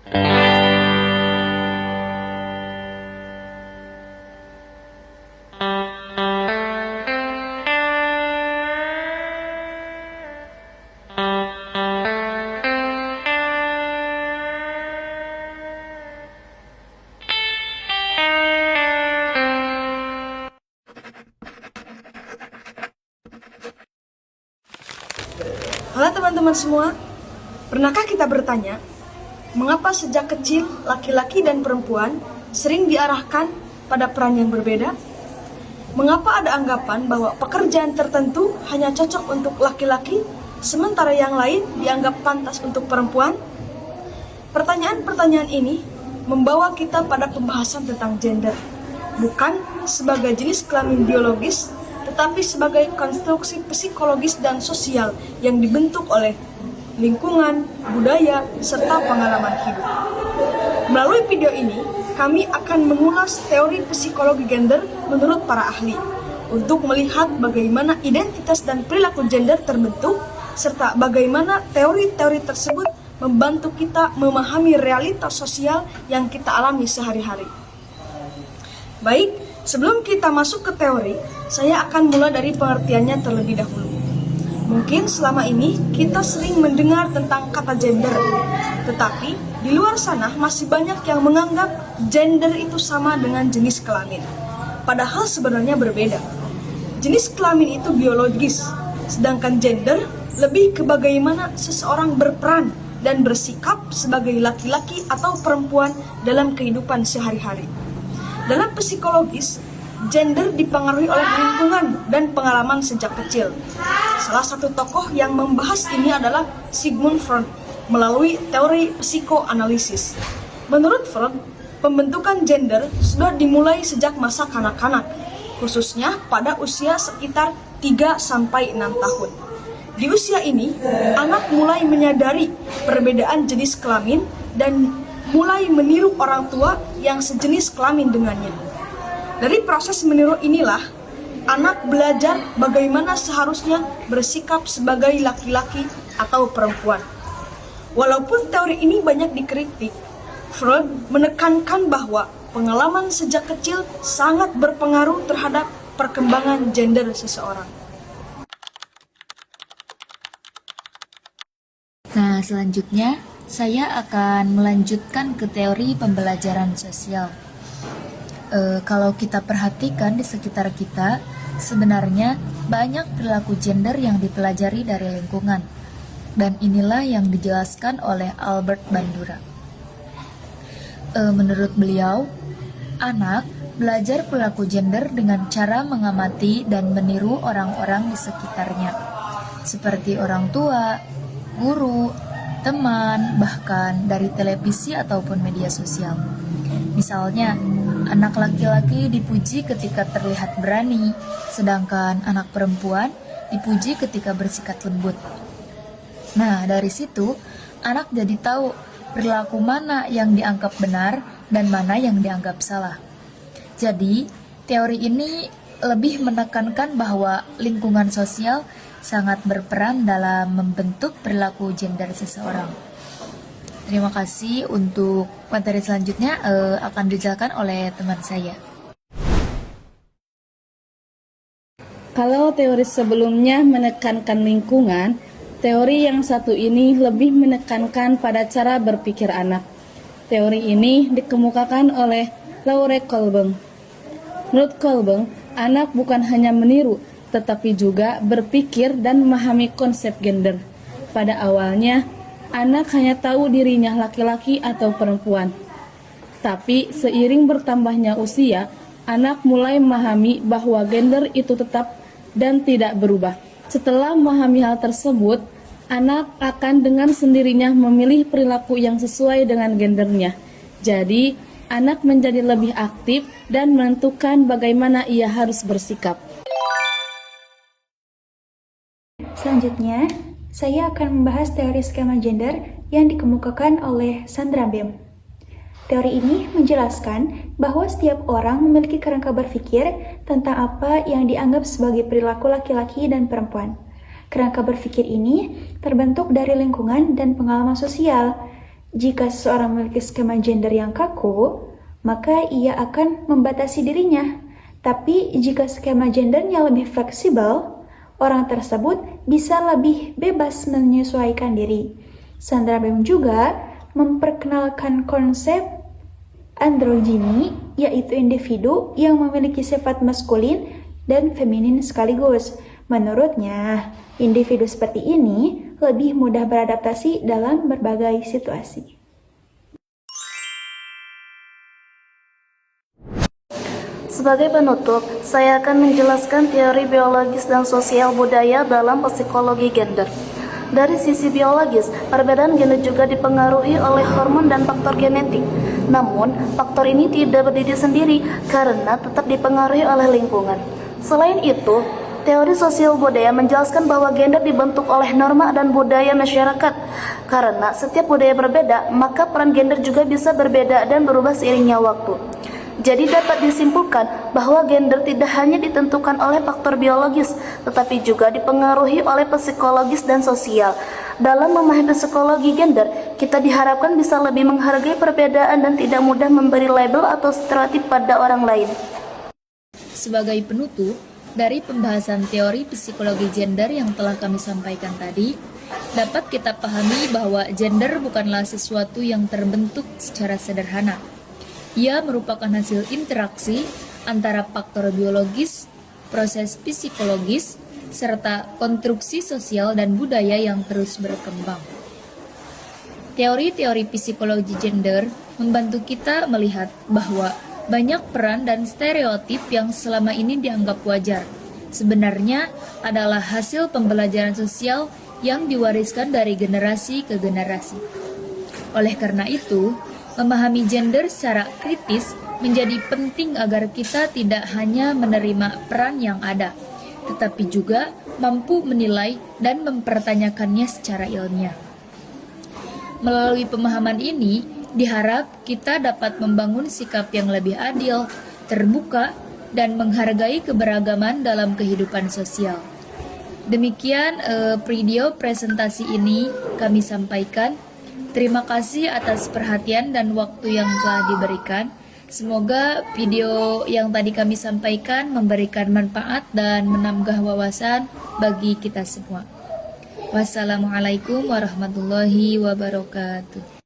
Halo teman-teman semua, pernahkah kita bertanya, mengapa sejak kecil laki-laki dan perempuan sering diarahkan pada peran yang berbeda? Mengapa ada anggapan bahwa pekerjaan tertentu hanya cocok untuk laki-laki, sementara yang lain dianggap pantas untuk perempuan? Pertanyaan-pertanyaan ini membawa kita pada pembahasan tentang gender, bukan sebagai jenis kelamin biologis, tetapi sebagai konstruksi psikologis dan sosial yang dibentuk oleh lingkungan, budaya, serta pengalaman hidup. Melalui video ini, kami akan mengulas teori psikologi gender menurut para ahli, untuk melihat bagaimana identitas dan perilaku gender terbentuk, serta bagaimana teori-teori tersebut membantu kita memahami realitas sosial yang kita alami sehari-hari. Baik, sebelum kita masuk ke teori, saya akan mulai dari pengertiannya terlebih dahulu. Mungkin selama ini kita sering mendengar tentang kata gender, tetapi di luar sana masih banyak yang menganggap gender itu sama dengan jenis kelamin. Padahal sebenarnya berbeda. Jenis kelamin itu biologis, sedangkan gender lebih ke bagaimana seseorang berperan dan bersikap sebagai laki-laki atau perempuan dalam kehidupan sehari-hari. Dalam psikologis, gender dipengaruhi oleh lingkungan dan pengalaman sejak kecil. Salah satu tokoh yang membahas ini adalah Sigmund Freud melalui teori psikoanalisis. Menurut Freud, pembentukan gender sudah dimulai sejak masa kanak-kanak, khususnya pada usia sekitar 3-6 tahun. Di usia ini, anak mulai menyadari perbedaan jenis kelamin dan mulai meniru orang tua yang sejenis kelamin dengannya. Dari proses meniru inilah, anak belajar bagaimana seharusnya bersikap sebagai laki-laki atau perempuan. Walaupun teori ini banyak dikritik, Freud menekankan bahwa pengalaman sejak kecil sangat berpengaruh terhadap perkembangan gender seseorang. Nah, selanjutnya saya akan melanjutkan ke teori pembelajaran sosial. Kalau kita perhatikan di sekitar kita, sebenarnya banyak perilaku gender yang dipelajari dari lingkungan. Dan inilah yang dijelaskan oleh Albert Bandura. Menurut beliau, anak belajar perilaku gender dengan cara mengamati dan meniru orang-orang di sekitarnya, seperti orang tua, guru, teman, bahkan dari televisi ataupun media sosial. Misalnya, anak laki-laki dipuji ketika terlihat berani, sedangkan anak perempuan dipuji ketika bersikap lembut. Nah, dari situ, anak jadi tahu perilaku mana yang dianggap benar dan mana yang dianggap salah. Jadi, teori ini lebih menekankan bahwa lingkungan sosial sangat berperan dalam membentuk perilaku gender seseorang. Terima kasih. Untuk materi selanjutnya akan dijelaskan oleh teman saya. Kalau teori sebelumnya menekankan lingkungan, teori yang satu ini lebih menekankan pada cara berpikir anak. Teori ini dikemukakan oleh Laure Kolbeng. Menurut Kolbeng, anak bukan hanya meniru, tetapi juga berpikir dan memahami konsep gender. Pada awalnya, anak hanya tahu dirinya laki-laki atau perempuan. Tapi seiring bertambahnya usia, anak mulai memahami bahwa gender itu tetap dan tidak berubah. Setelah memahami hal tersebut, anak akan dengan sendirinya memilih perilaku yang sesuai dengan gendernya. Jadi, anak menjadi lebih aktif dan menentukan bagaimana ia harus bersikap. Selanjutnya, saya akan membahas teori skema gender yang dikemukakan oleh Sandra Bem. Teori ini menjelaskan bahwa setiap orang memiliki kerangka berpikir tentang apa yang dianggap sebagai perilaku laki-laki dan perempuan. Kerangka berpikir ini terbentuk dari lingkungan dan pengalaman sosial. Jika seseorang memiliki skema gender yang kaku, maka ia akan membatasi dirinya. Tapi jika skema gendernya lebih fleksibel, orang tersebut bisa lebih bebas menyesuaikan diri. Sandra Bem juga memperkenalkan konsep androgini, yaitu individu yang memiliki sifat maskulin dan feminin sekaligus. Menurutnya, individu seperti ini lebih mudah beradaptasi dalam berbagai situasi. Sebagai penutup, saya akan menjelaskan teori biologis dan sosial budaya dalam psikologi gender. Dari sisi biologis, perbedaan gender juga dipengaruhi oleh hormon dan faktor genetik. Namun, faktor ini tidak berdiri sendiri karena tetap dipengaruhi oleh lingkungan. Selain itu, teori sosial budaya menjelaskan bahwa gender dibentuk oleh norma dan budaya masyarakat. Karena setiap budaya berbeda, maka peran gender juga bisa berbeda dan berubah seiringnya waktu. Jadi dapat disimpulkan bahwa gender tidak hanya ditentukan oleh faktor biologis, tetapi juga dipengaruhi oleh psikologis dan sosial. Dalam memahami psikologi gender, kita diharapkan bisa lebih menghargai perbedaan dan tidak mudah memberi label atau stereotip pada orang lain. Sebagai penutup, dari pembahasan teori psikologi gender yang telah kami sampaikan tadi, dapat kita pahami bahwa gender bukanlah sesuatu yang terbentuk secara sederhana. Ia merupakan hasil interaksi antara faktor biologis, proses psikologis, serta konstruksi sosial dan budaya yang terus berkembang. Teori-teori psikologi gender membantu kita melihat bahwa banyak peran dan stereotip yang selama ini dianggap wajar sebenarnya adalah hasil pembelajaran sosial yang diwariskan dari generasi ke generasi. Oleh karena itu, memahami gender secara kritis menjadi penting agar kita tidak hanya menerima peran yang ada, tetapi juga mampu menilai dan mempertanyakannya secara ilmiah. Melalui pemahaman ini, diharap kita dapat membangun sikap yang lebih adil, terbuka, dan menghargai keberagaman dalam kehidupan sosial. Demikian video presentasi ini kami sampaikan. Terima kasih atas perhatian dan waktu yang telah diberikan. Semoga video yang tadi kami sampaikan memberikan manfaat dan menambah wawasan bagi kita semua. Wassalamualaikum warahmatullahi wabarakatuh.